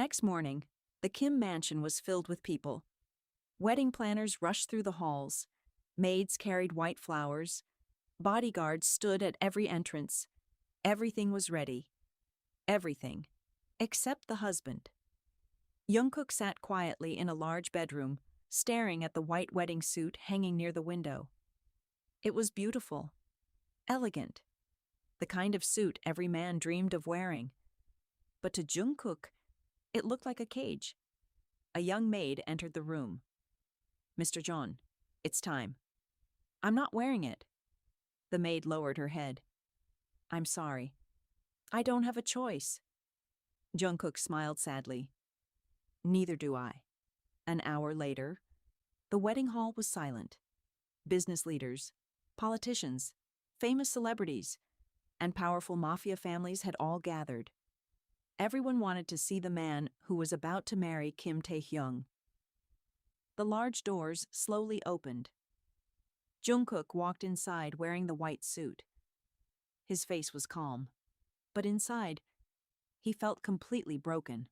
Next morning, the Kim mansion was filled with people. Wedding planners rushed through the halls. Maids carried white flowers. Bodyguards stood at every entrance. Everything was ready. Everything. Except the husband. Jungkook sat quietly in a large bedroom, staring at the white wedding suit hanging near the window. It was beautiful. Elegant. The kind of suit every man dreamed of wearing. But to Jungkook, it looked like a cage. A young maid entered the room. "Mr. John, it's time." "I'm not wearing it." The maid lowered her head. "I'm sorry. I don't have a choice." Jungkook smiled sadly. "Neither do I." An hour later, the wedding hall was silent. Business leaders, politicians, famous celebrities, and powerful mafia families had all gathered. Everyone wanted to see the man who was about to marry Kim Taehyung. The large doors slowly opened. Jungkook walked inside wearing the white suit. His face was calm, but inside, he felt completely broken.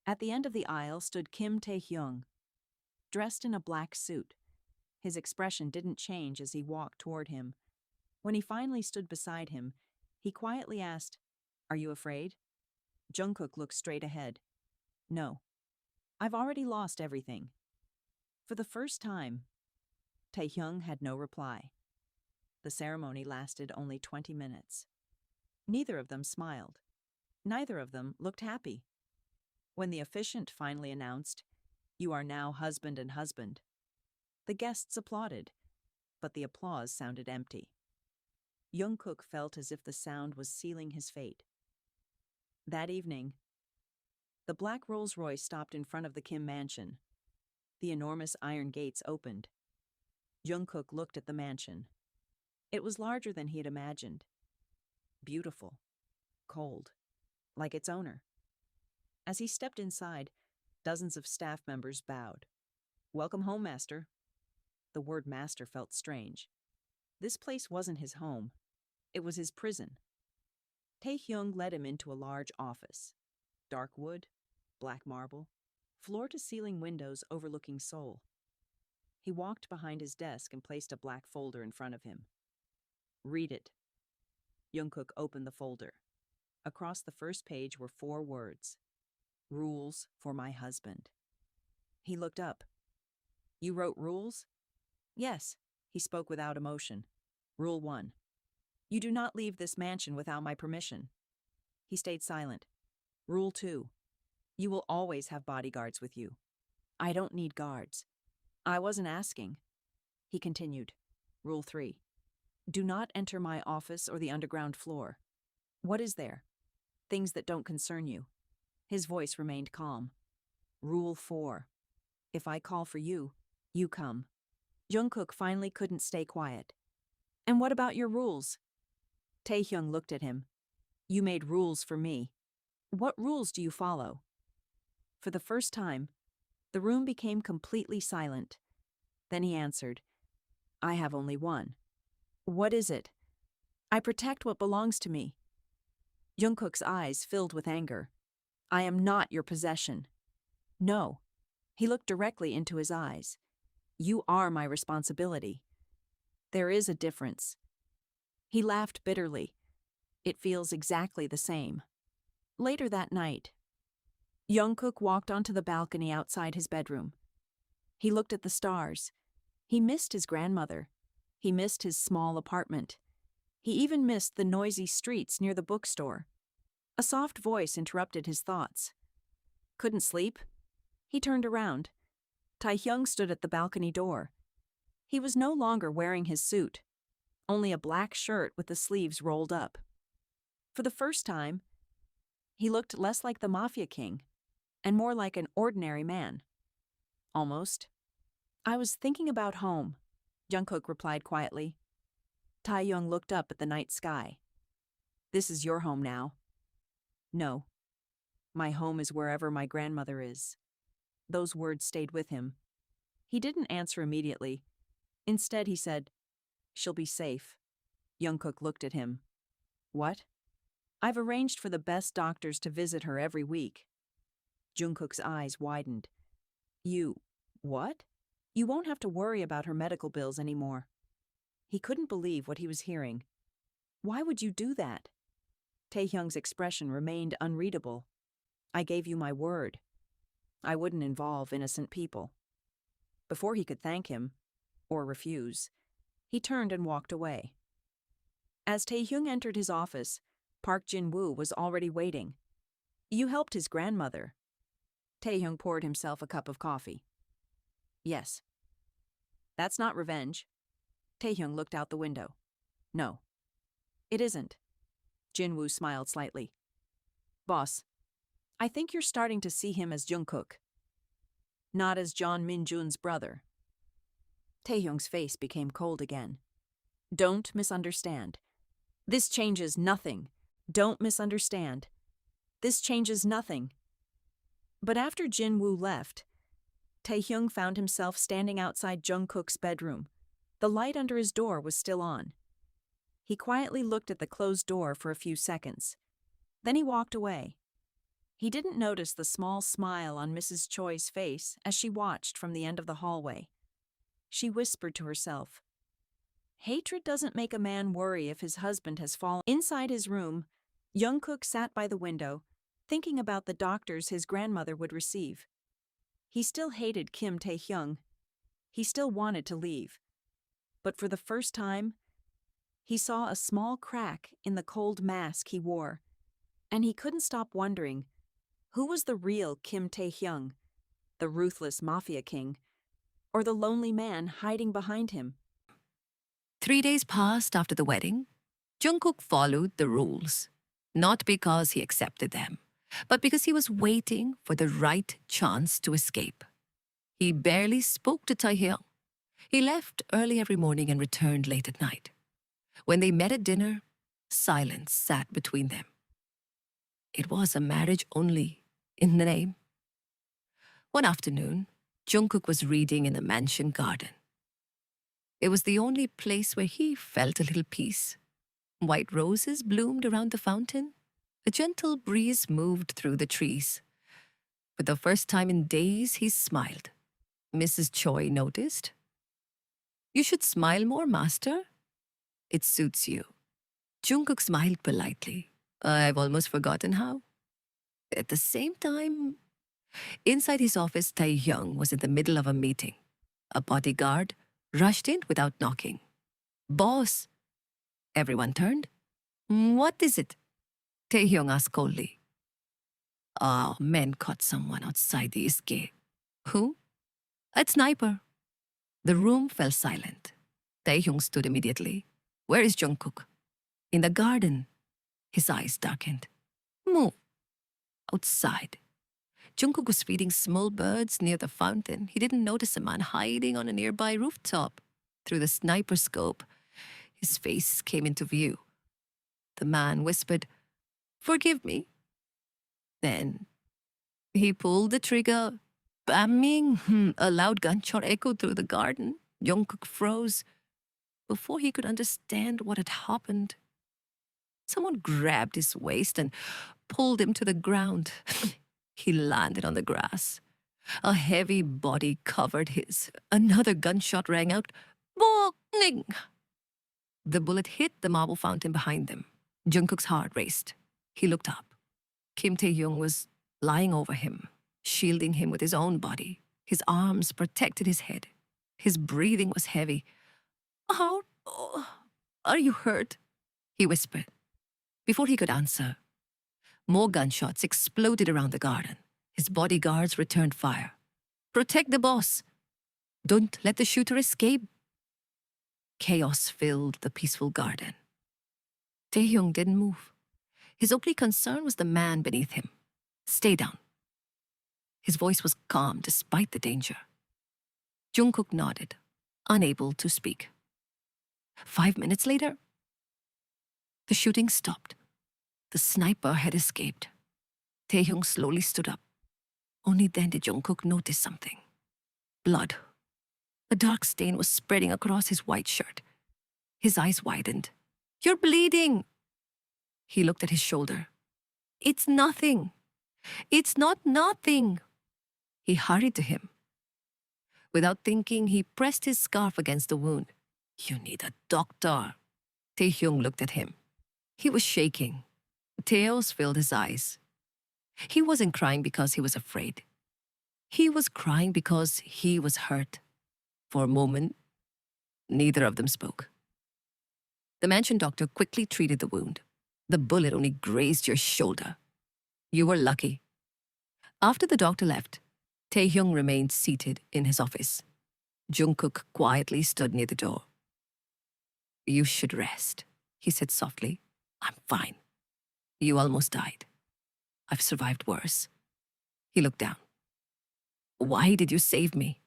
At the end of the aisle stood Kim Taehyung, dressed in a black suit. His expression didn't change as he walked toward him. When he finally stood beside him, he quietly asked, "Are you afraid?" Jungkook looked straight ahead. "No. I've already lost everything." For the first time, Taehyung had no reply. The ceremony lasted only 20 minutes. Neither of them smiled. Neither of them looked happy. When the officiant finally announced, "You are now husband and husband," the guests applauded, but the applause sounded empty. Jungkook felt as if the sound was sealing his fate. That evening, the black Rolls-Royce stopped in front of the Kim mansion. The enormous iron gates opened. Jungkook looked at the mansion. It was larger than he had imagined. Beautiful. Cold. Like its owner. As he stepped inside, dozens of staff members bowed. "Welcome home, master." The word master felt strange. This place wasn't his home. It was his prison. Taehyung led him into a large office. Dark wood, black marble, floor-to-ceiling windows overlooking Seoul. He walked behind his desk and placed a black folder in front of him. "Read it." Jungkook opened the folder. Across the first page were 4 words. "Rules for my husband." He looked up. "You wrote rules?" "Yes," he spoke without emotion. "Rule 1. You do not leave this mansion without my permission." He stayed silent. "Rule 2. You will always have bodyguards with you." "I don't need guards." "I wasn't asking." He continued. "Rule 3. Do not enter my office or the underground floor." "What is there?" "Things that don't concern you." His voice remained calm. "Rule 4. If I call for you, you come." Jungkook finally couldn't stay quiet. "And what about your rules?" Taehyung looked at him. "You made rules for me. What rules do you follow?" For the first time, the room became completely silent. Then he answered, "I have only one." "What is it?" "I protect what belongs to me." Jungkook's eyes filled with anger. "I am not your possession." "No." He looked directly into his eyes. "You are my responsibility." "There is a difference." He laughed bitterly. "It feels exactly the same." Later that night, Jungkook walked onto the balcony outside his bedroom. He looked at the stars. He missed his grandmother. He missed his small apartment. He even missed the noisy streets near the bookstore. A soft voice interrupted his thoughts. "Couldn't sleep?" He turned around. Taehyung stood at the balcony door. He was no longer wearing his suit, only a black shirt with the sleeves rolled up. For the first time, he looked less like the Mafia king and more like an ordinary man. Almost. "I was thinking about home," Jungkook replied quietly. Taehyung looked up at the night sky. "This is your home now." "No. My home is wherever my grandmother is." Those words stayed with him. He didn't answer immediately. Instead, he said, "She'll be safe." Jungkook looked at him. "What?" "I've arranged for the best doctors to visit her every week." Jungkook's eyes widened. What? You won't have to worry about her medical bills anymore. He couldn't believe what he was hearing. Why would you do that? Taehyung's expression remained unreadable. I gave you my word. I wouldn't involve innocent people. Before he could thank him, or refuse, he turned and walked away. As Taehyung entered his office, Park Jin-woo was already waiting. You helped his grandmother. Taehyung poured himself a cup of coffee. Yes. That's not revenge. Taehyung looked out the window. No. It isn't. Jin-woo smiled slightly. Boss, I think you're starting to see him as Jungkook, not as John Min-jun's brother. Taehyung's face became cold again. Don't misunderstand. This changes nothing. Don't misunderstand. This changes nothing. But after Jin-woo left, Taehyung found himself standing outside Jungkook's bedroom. The light under his door was still on. He quietly looked at the closed door for a few seconds. Then he walked away. He didn't notice the small smile on Mrs. Choi's face as she watched from the end of the hallway. She whispered to herself, hatred doesn't make a man worry if his husband has fallen. Inside his room, Jungkook sat by the window, thinking about the doctors his grandmother would receive. He still hated Kim Taehyung. He still wanted to leave. But for the first time, he saw a small crack in the cold mask he wore, and he couldn't stop wondering, who was the real Kim Taehyung, the ruthless Mafia king, or the lonely man hiding behind him? 3 days passed after the wedding. Jungkook followed the rules, not because he accepted them, but because he was waiting for the right chance to escape. He barely spoke to Taehyung. He left early every morning and returned late at night. When they met at dinner, silence sat between them. It was a marriage only, in the name. One afternoon, Jungkook was reading in the mansion garden. It was the only place where he felt a little peace. White roses bloomed around the fountain. A gentle breeze moved through the trees. For the first time in days, he smiled. Mrs. Choi noticed. You should smile more, master. It suits you. Jungkook smiled politely. I've almost forgotten how. At the same time, inside his office, Taehyung was in the middle of a meeting. A bodyguard rushed in without knocking. Boss! Everyone turned. What is it? Taehyung asked coldly. Men caught someone outside the east gate. Who? A sniper. The room fell silent. Taehyung stood immediately. Where is Jungkook? In the garden. His eyes darkened. Move. Outside. Jungkook was feeding small birds near the fountain. He didn't notice a man hiding on a nearby rooftop. Through the sniper scope, his face came into view. The man whispered, Forgive me. Then he pulled the trigger. Bamming! A loud gunshot echoed through the garden. Jungkook froze. Before he could understand what had happened, someone grabbed his waist and pulled him to the ground. He landed on the grass. A heavy body covered his. Another gunshot rang out. Bong! The bullet hit the marble fountain behind them. Jungkook's heart raced. He looked up. Kim Taehyung was lying over him, shielding him with his own body. His arms protected his head. His breathing was heavy. How are you hurt? He whispered. Before he could answer, more gunshots exploded around the garden. His bodyguards returned fire. Protect the boss. Don't let the shooter escape. Chaos filled the peaceful garden. Taehyung didn't move. His only concern was the man beneath him. Stay down. His voice was calm despite the danger. Jungkook nodded, unable to speak. 5 minutes later, the shooting stopped. The sniper had escaped. Taehyung slowly stood up. Only then did Jungkook notice something. Blood. A dark stain was spreading across his white shirt. His eyes widened. You're bleeding! He looked at his shoulder. It's nothing. It's not nothing. He hurried to him. Without thinking, he pressed his scarf against the wound. You need a doctor. Taehyung looked at him. He was shaking. Tears filled his eyes. He wasn't crying because he was afraid. He was crying because he was hurt. For a moment, neither of them spoke. The mansion doctor quickly treated the wound. The bullet only grazed your shoulder. You were lucky. After the doctor left, Taehyung remained seated in his office. Jungkook quietly stood near the door. You should rest, he said softly. I'm fine. You almost died. I've survived worse. He looked down. Why did you save me?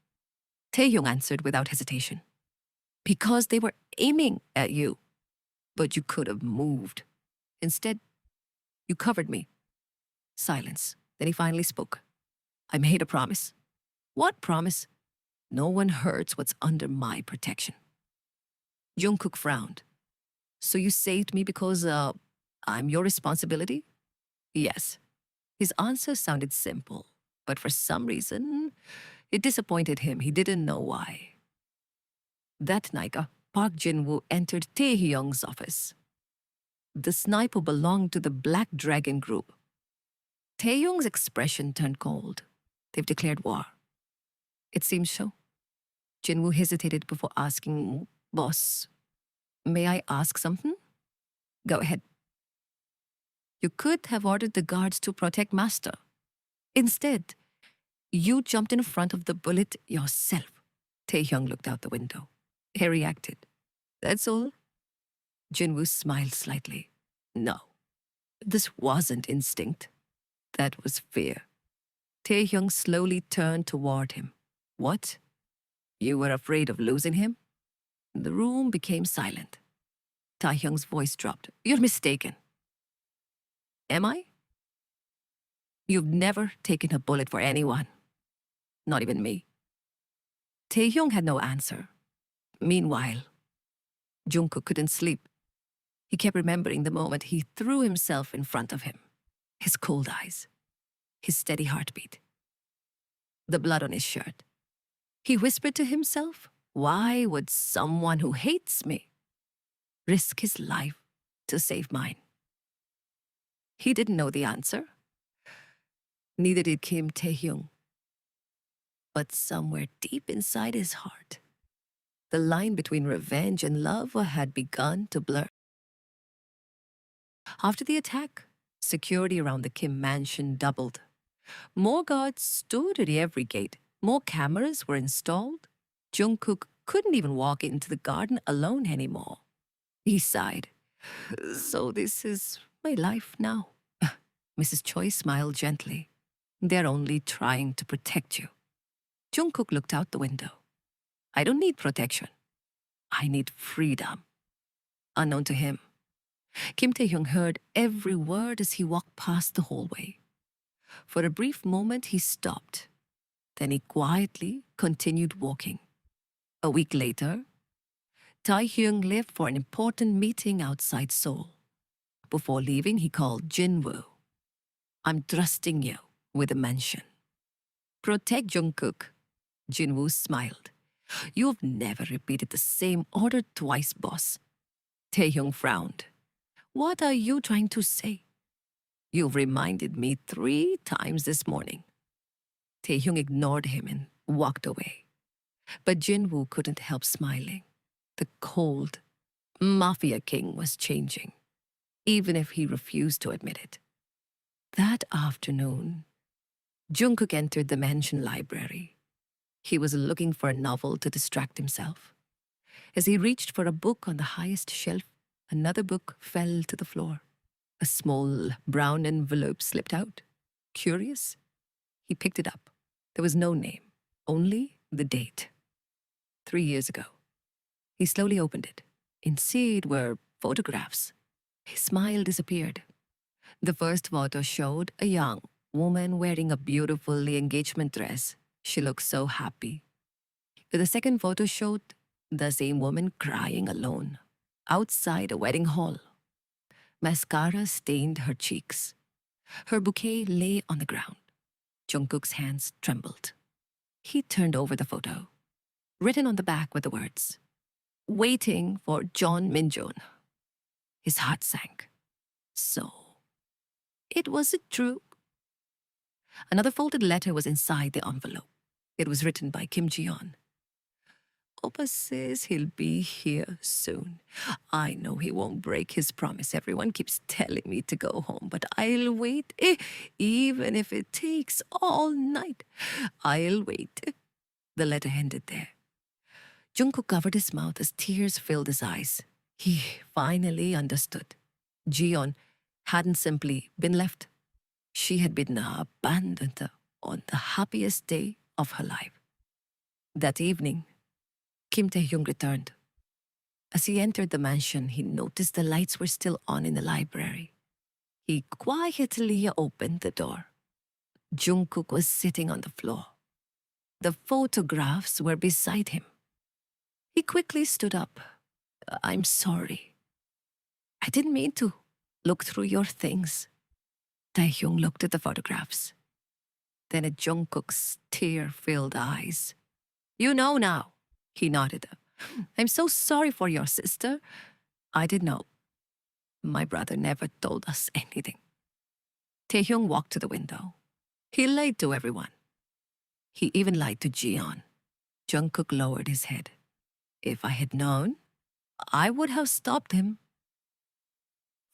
Taehyung answered without hesitation. Because they were aiming at you. But you could have moved. Instead, you covered me. Silence. Then he finally spoke. I made a promise. What promise? No one hurts what's under my protection. Jungkook frowned. So you saved me because, I'm your responsibility? Yes. His answer sounded simple, but for some reason, it disappointed him. He didn't know why. That night, Park Jin-woo entered Taehyung's office. The sniper belonged to the Black Dragon group. Taehyung's expression turned cold. They've declared war. It seems so. Jin-woo hesitated before asking, Boss, may I ask something? Go ahead. You could have ordered the guards to protect Master. Instead, you jumped in front of the bullet yourself. Taehyung looked out the window. He reacted. That's all? Jin-woo smiled slightly. No, this wasn't instinct. That was fear. Taehyung slowly turned toward him. What? You were afraid of losing him? The room became silent. Taehyung's voice dropped. You're mistaken. Am I? You've never taken a bullet for anyone. Not even me. Taehyung had no answer. Meanwhile, Jungkook couldn't sleep. He kept remembering the moment he threw himself in front of him. His cold eyes. His steady heartbeat. The blood on his shirt. He whispered to himself, why would someone who hates me risk his life to save mine? He didn't know the answer. Neither did Kim Taehyung. But somewhere deep inside his heart, the line between revenge and love had begun to blur. After the attack, security around the Kim mansion doubled. More guards stood at every gate. More cameras were installed. Jungkook couldn't even walk into the garden alone anymore. He sighed. So this is my life now. Mrs. Choi smiled gently. They're only trying to protect you. Jungkook looked out the window. I don't need protection. I need freedom. Unknown to him, Kim Taehyung heard every word as he walked past the hallway. For a brief moment, he stopped. Then he quietly continued walking. A week later, Taehyung left for an important meeting outside Seoul. Before leaving, he called Jin-woo. I'm trusting you with a mansion. Protect Jungkook. Jin-woo smiled. You've never repeated the same order twice, boss. Taehyung frowned. What are you trying to say? You've reminded me 3 times this morning. Taehyung ignored him and walked away. But Jin-woo couldn't help smiling. The cold, Mafia king was changing, even if he refused to admit it. That afternoon, Jungkook entered the mansion library. He was looking for a novel to distract himself. As he reached for a book on the highest shelf, another book fell to the floor. A small brown envelope slipped out. Curious, he picked it up. There was no name, only the date. 3 years ago. He slowly opened it. Inside were photographs. His smile disappeared. The first photo showed a young woman wearing a beautiful engagement dress. She looked so happy. The second photo showed the same woman crying alone, outside a wedding hall. Mascara stained her cheeks. Her bouquet lay on the ground. Jungkook's hands trembled. He turned over the photo. Written on the back were the words, "Waiting for John Minjun." His heart sank. So, it wasn't true. Another folded letter was inside the envelope. It was written by Kim Ji-yeon. "Oppa says he'll be here soon. I know he won't break his promise. Everyone keeps telling me to go home, but I'll wait, even if it takes all night. I'll wait." The letter ended there. Jungkook covered his mouth as tears filled his eyes. He finally understood. Ji-yeon hadn't simply been left. She had been abandoned on the happiest day of her life. That evening, Kim Taehyung returned. As he entered the mansion, he noticed the lights were still on in the library. He quietly opened the door. Jungkook was sitting on the floor. The photographs were beside him. He quickly stood up. "I'm sorry. I didn't mean to look through your things." Taehyung looked at the photographs. Then at Jungkook's tear-filled eyes. "You know now." He nodded. "I'm so sorry for your sister. I didn't know. My brother never told us anything." Taehyung walked to the window. He lied to everyone. He even lied to Ji-yeon. Jungkook lowered his head. "If I had known, I would have stopped him."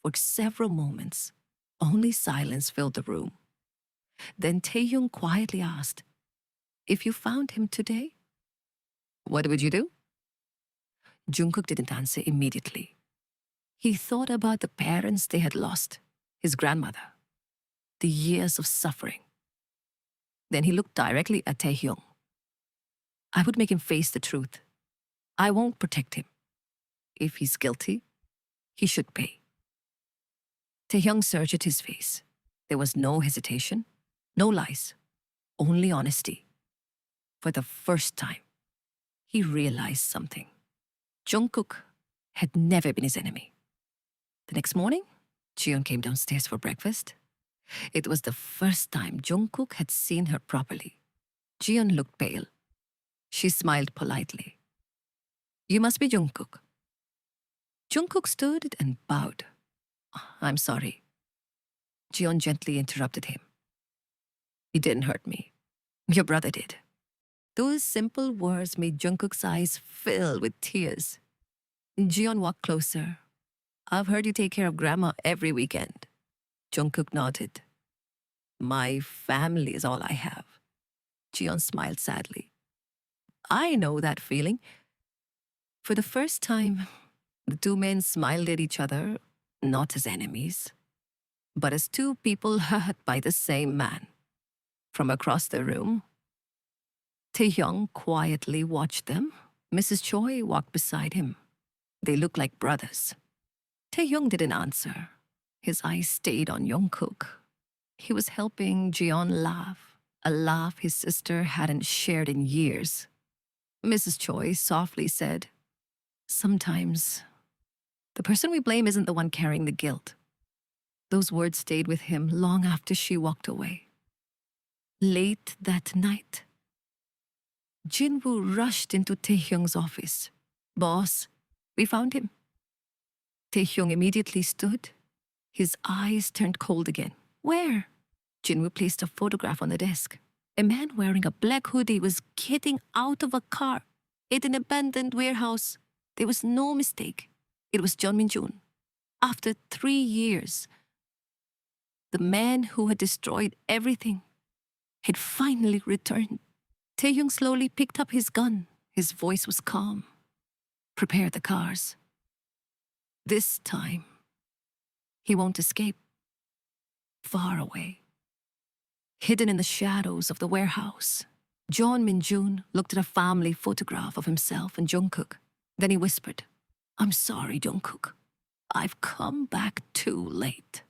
For several moments, only silence filled the room. Then Taehyung quietly asked, "If you found him today, what would you do?" Jungkook didn't answer immediately. He thought about the parents they had lost, his grandmother, the years of suffering. Then he looked directly at Taehyung. "I would make him face the truth. I won't protect him. If he's guilty, he should pay." Taehyung searched his face. There was no hesitation, no lies, only honesty. For the first time, he realized something. Jungkook had never been his enemy. The next morning, Ji-yeon came downstairs for breakfast. It was the first time Jungkook had seen her properly. Ji-yeon looked pale. She smiled politely. "You must be Jungkook." Jungkook stood and bowed. "I'm sorry." Ji-yeon gently interrupted him. "You didn't hurt me. Your brother did." Those simple words made Jungkook's eyes fill with tears. Ji-yeon walked closer. "I've heard you take care of Grandma every weekend." Jungkook nodded. "My family is all I have." Ji-yeon smiled sadly. "I know that feeling." For the first time, the two men smiled at each other, not as enemies, but as two people hurt by the same man. From across the room, Taehyung quietly watched them. Mrs. Choi walked beside him. They looked like brothers. Taehyung didn't answer. His eyes stayed on Jungkook. He was helping Ji-yeon laugh, a laugh his sister hadn't shared in years. Mrs. Choi softly said, "Sometimes the person we blame isn't the one carrying the guilt." Those words stayed with him long after she walked away. Late that night, Jinwoo rushed into Taehyung's office. "Boss, we found him." Taehyung immediately stood. His eyes turned cold again. "Where?" Jinwoo placed a photograph on the desk. A man wearing a black hoodie was getting out of a car at an abandoned warehouse. There was no mistake. It was Jeon Min-jun. After 3 years, the man who had destroyed everything had finally returned. Taehyung slowly picked up his gun. His voice was calm. "Prepare the cars. This time, he won't escape." Far away, hidden in the shadows of the warehouse, Jeon Min-jun looked at a family photograph of himself and Jungkook. Then he whispered, "I'm sorry, Jungkook. I've come back too late."